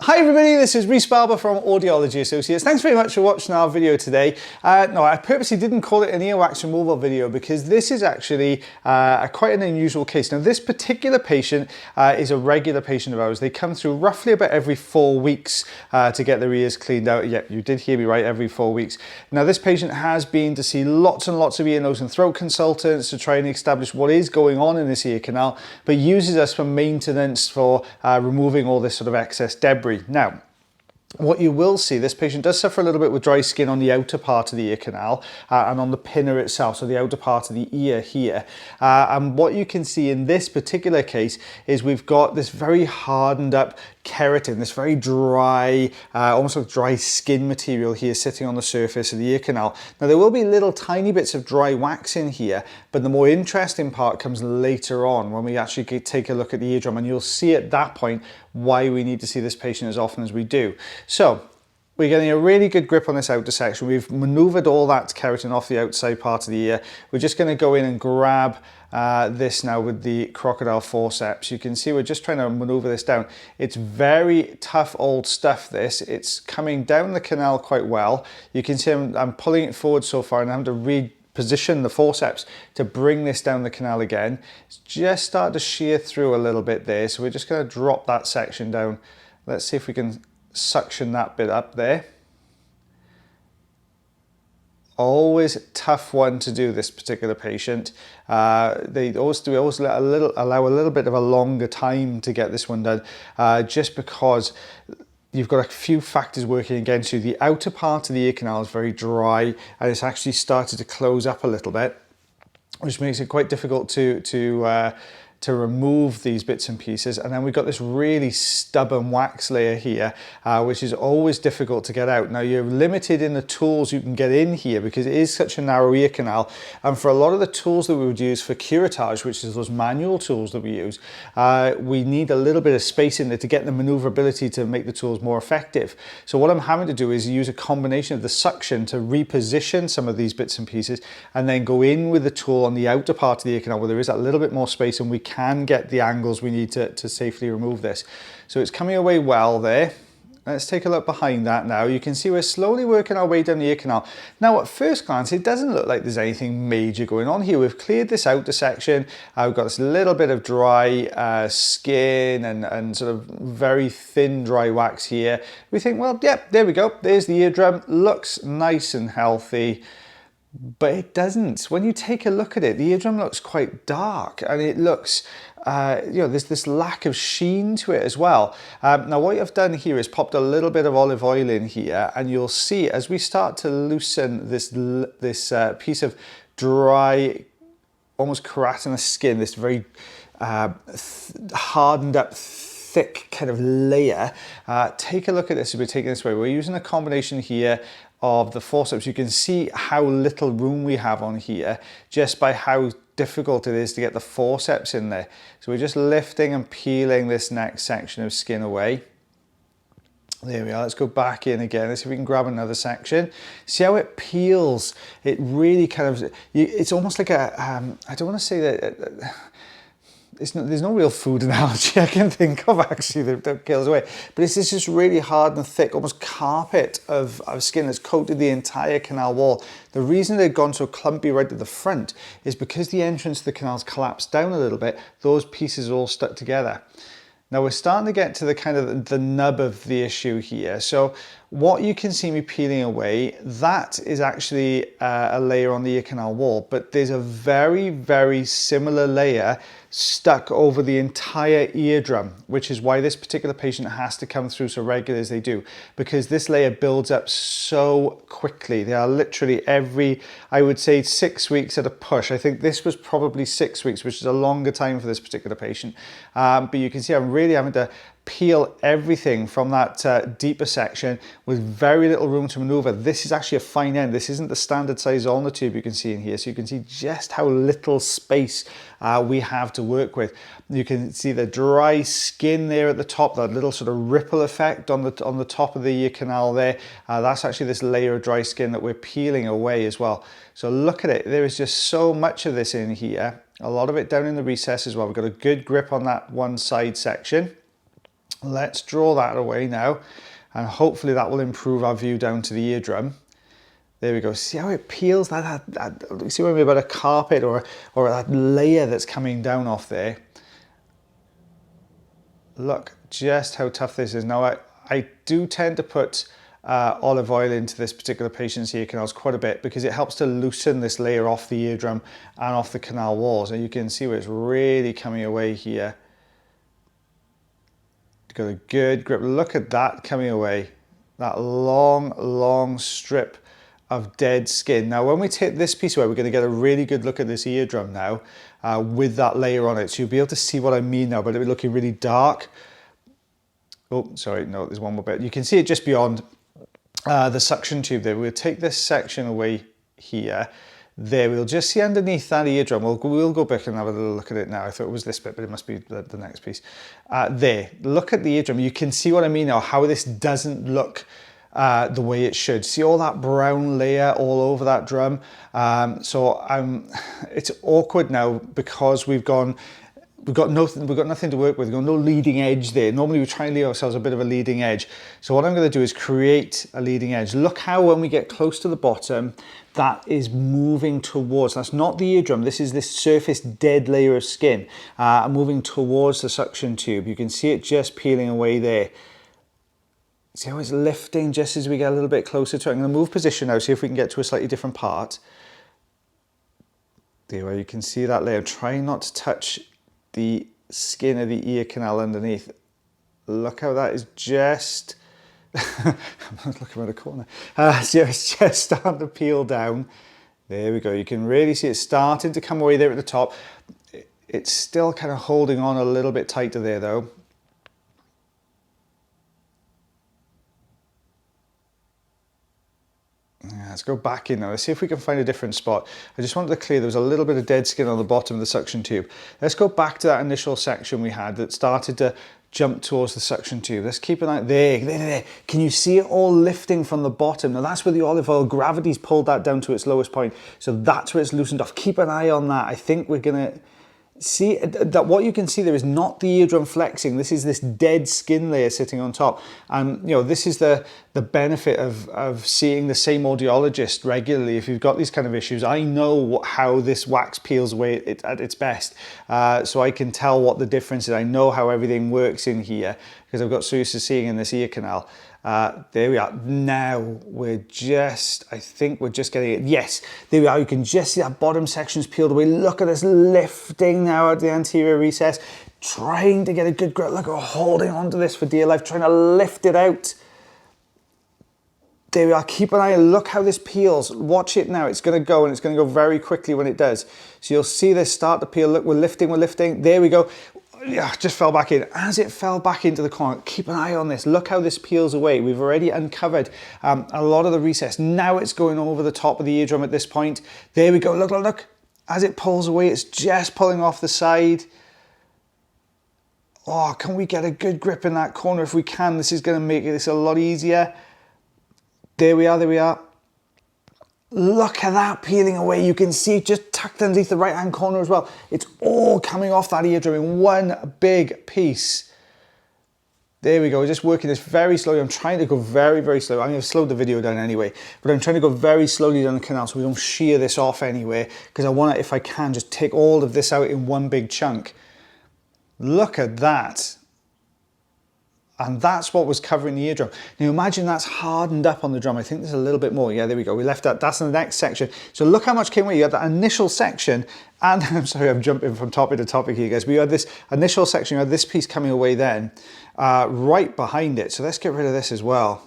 Hi everybody, this is Rhys Barber from Audiology Associates. Thanks very much for watching our video today. No, I purposely didn't call it an earwax removal video because this is actually quite an unusual case. Now this particular patient is a regular patient of ours. They come through roughly about every 4 weeks to get their ears cleaned out. Yeah, you did hear me right, every 4 weeks. Now this patient has been to see lots and lots of ear, nose and throat consultants to try and establish what is going on in this ear canal, but uses us for maintenance for removing all this sort of excess debris. Now, what you will see, this patient does suffer a little bit with dry skin on the outer part of the ear canal and on the pinna itself, so the outer part of the ear here. And what you can see in this particular case is we've got this very hardened up keratin, this very dry, almost like dry skin material here sitting on the surface of the ear canal. Now there will be little tiny bits of dry wax in here, but the more interesting part comes later on when we actually take a look at the eardrum, and you'll see at that point why we need to see this patient as often as we do. So we're getting a really good grip on this outer section. We've maneuvered all that keratin off the outside part of the ear. We're just going to go in and grab this now with the crocodile forceps. You can see we're just trying to maneuver this down. It's very tough old stuff, this. It's coming down the canal quite well. You can see I'm pulling it forward so far and I'm having to reposition the forceps to bring this down the canal again. It's just started to shear through a little bit there, so we're just going to drop that section down. Let's see if we can suction that bit up there. Always a tough one to do, this particular patient. We always allow a little bit of a longer time to get this one done, just because you've got a few factors working against you. The outer part of the ear canal is very dry and it's actually started to close up a little bit, which makes it quite difficult to remove these bits and pieces. And then we've got this really stubborn wax layer here, which is always difficult to get out. Now you're limited in the tools you can get in here because it is such a narrow ear canal. And for a lot of the tools that we would use for curettage, which is those manual tools that we use, we need a little bit of space in there to get the maneuverability to make the tools more effective. So what I'm having to do is use a combination of the suction to reposition some of these bits and pieces, and then go in with the tool on the outer part of the ear canal where there is a little bit more space and we can get the angles we need to safely remove this. So it's coming away well there. Let's take a look behind that now. You can see we're slowly working our way down the ear canal. Now at first glance it doesn't look like there's anything major going on here. We've cleared this outer section. We've got this little bit of dry skin and sort of very thin dry wax here. We think, well, yep, there we go. There's the eardrum. Looks nice and healthy. But it doesn't. When you take a look at it, the eardrum looks quite dark and it looks, there's this lack of sheen to it as well. Now what I've done here is popped a little bit of olive oil in here, and you'll see as we start to loosen this piece of dry, almost keratinous skin, this very hardened up, thick kind of layer. Take a look at this as we're taking this away. We're using a combination here of the forceps. You can see how little room we have on here just by how difficult it is to get the forceps in there. So we're just lifting and peeling this next section of skin away. There we are. Let's go back in again. Let's see if we can grab another section. See how it peels? It really kind of, it's almost like a, I don't want to say that, there's no real food analogy I can think of actually that peels away, but it's just really hard and thick, almost carpet of skin that's coated the entire canal wall. The reason they've gone so clumpy right at the front is because the entrance to the canal's collapsed down a little bit. Those pieces are all stuck together. Now we're starting to get to the kind of the nub of the issue here. So what you can see me peeling away, that is actually a layer on the ear canal wall, but there's a very, very similar layer stuck over the entire eardrum, which is why this particular patient has to come through so regularly as they do, because this layer builds up so quickly. They are literally every, I would say 6 weeks at a push. I think this was probably 6 weeks, which is a longer time for this particular patient. But you can see I'm really having to peel everything from that deeper section with very little room to maneuver. This is actually a fine end. This isn't the standard size ulnar tube you can see in here. So you can see just how little space we have to work with. You can see the dry skin there at the top, that little sort of ripple effect on the top of the ear canal there. That's actually this layer of dry skin that we're peeling away as well. So look at it. There is just so much of this in here. A lot of it down in the recess as well. We've got a good grip on that one side section. Let's draw that away now, and hopefully that will improve our view down to the eardrum. There we go. See how it peels? See when we're about a carpet or that layer that's coming down off there. Look just how tough this is. Now I do tend to put olive oil into this particular patient's ear canals quite a bit because it helps to loosen this layer off the eardrum and off the canal walls. And you can see where it's really coming away here. Got a good grip. Look at that coming away. That long strip of dead skin. Now when we take this piece away, we're going to get a really good look at this eardrum now with that layer on it. So you'll be able to see what I mean now, but it'll be looking really dark. Oh, sorry, no, there's one more bit. You can see it just beyond the suction tube there. We'll take this section away here. There, we'll just see underneath that eardrum. We'll go back and have a little look at it now. I thought it was this bit, but it must be the next piece. There, look at the eardrum. You can see what I mean now, how this doesn't look the way it should. See all that brown layer all over that drum? It's awkward now because we've got nothing to work with. We've got no leading edge there. Normally we try and leave ourselves a bit of a leading edge. So what I'm going to do is create a leading edge. Look how when we get close to the bottom, that is moving towards, that's not the eardrum, this is this surface dead layer of skin moving towards the suction tube. You can see it just peeling away there. See how it's lifting just as we get a little bit closer to it. I'm going to move position now, see if we can get to a slightly different part. There, where you can see that layer. Try not to touch the skin of the ear canal underneath. Look how that is just, I'm not looking around the corner. So it's just starting to peel down. There we go. You can really see it starting to come away there at the top. It's still kind of holding on a little bit tighter there though. Let's go back in now. Let's see if we can find a different spot. I just wanted to clear, there was a little bit of dead skin on the bottom of the suction tube. Let's go back to that initial section we had that started to jump towards the suction tube. Let's keep an eye there. Can you see it all lifting from the bottom? Now that's where the olive oil gravity's pulled that down to its lowest point. So that's where it's loosened off. Keep an eye on that. I think we're gonna see that what you can see there is not the eardrum flexing. This is this dead skin layer sitting on top. And you know, this is the benefit of seeing the same audiologist regularly. If you've got these kind of issues, I know how this wax peels away at its best. So I can tell what the difference is. I know how everything works in here because I've got so used to seeing in this ear canal. There we are. Now we're just, I think we're just getting it. Yes, there we are. You can just see that bottom section's peeled away. Look at this lifting now at the anterior recess, trying to get a good grip. Look, we're holding on to this for dear life, trying to lift it out. There we are. Keep an eye. Look how this peels. Watch it now. It's going to go, and it's going to go very quickly when it does. So you'll see this start to peel. Look, we're lifting. There we go. Yeah, just fell back in. As it fell back into the corner, keep an eye on this. Look how this peels away. We've already uncovered a lot of the recess. Now it's going over the top of the eardrum at this point. There we go. Look. As it pulls away, it's just pulling off the side. Oh, can we get a good grip in that corner? If we can, this is going to make this a lot easier. There we are. Look at that peeling away. You can see just tucked underneath the right-hand corner as well. It's all coming off that eardrum in one big piece. There we go. We're just working this very slowly. I'm trying to go very, very slow. I'm going to slow the video down anyway, but I'm trying to go very slowly down the canal so we don't shear this off anywhere, because I want to, if I can, just take all of this out in one big chunk. Look at that. And that's what was covering the eardrum. Now imagine that's hardened up on the drum. I think there's a little bit more. Yeah, there we go. We left that. That's in the next section. So look how much came away. You had that initial section, and I'm sorry, I'm jumping from topic to topic here, guys. But you had this initial section, you had this piece coming away then, right behind it. So let's get rid of this as well.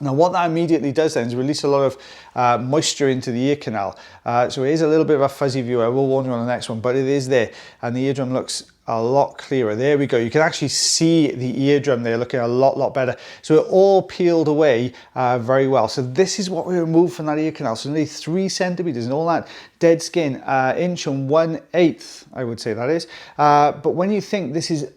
Now what that immediately does then is release a lot of moisture into the ear canal. So it is a little bit of a fuzzy view. I will warn you on the next one, but it is there. And the eardrum looks a lot clearer. There we go. You can actually see the eardrum there looking a lot better. So it all peeled away very well. So this is what we removed from that ear canal. So nearly 3 centimeters and all that dead skin, inch and 1/8, I would say that is. But when you think this is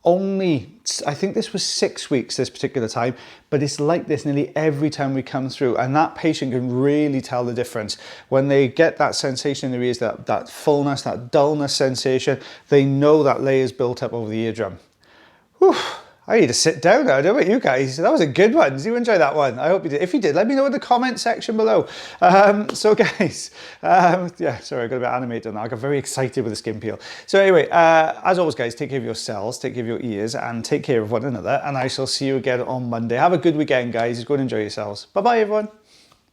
only, I think this was 6 weeks this particular time, but it's like this nearly every time we come through, and that patient can really tell the difference. When they get that sensation in their ears, that fullness, that dullness sensation, they know that layer's built up over the eardrum. Whew. I need to sit down now. I don't know about you guys. That was a good one. Did you enjoy that one? I hope you did. If you did, let me know in the comment section below. So guys, yeah, sorry, I got a bit animated on that. I got very excited with the skin peel. So anyway, as always, guys, take care of yourselves, take care of your ears, and take care of one another. And I shall see you again on Monday. Have a good weekend, guys. Go and enjoy yourselves. Bye-bye, everyone.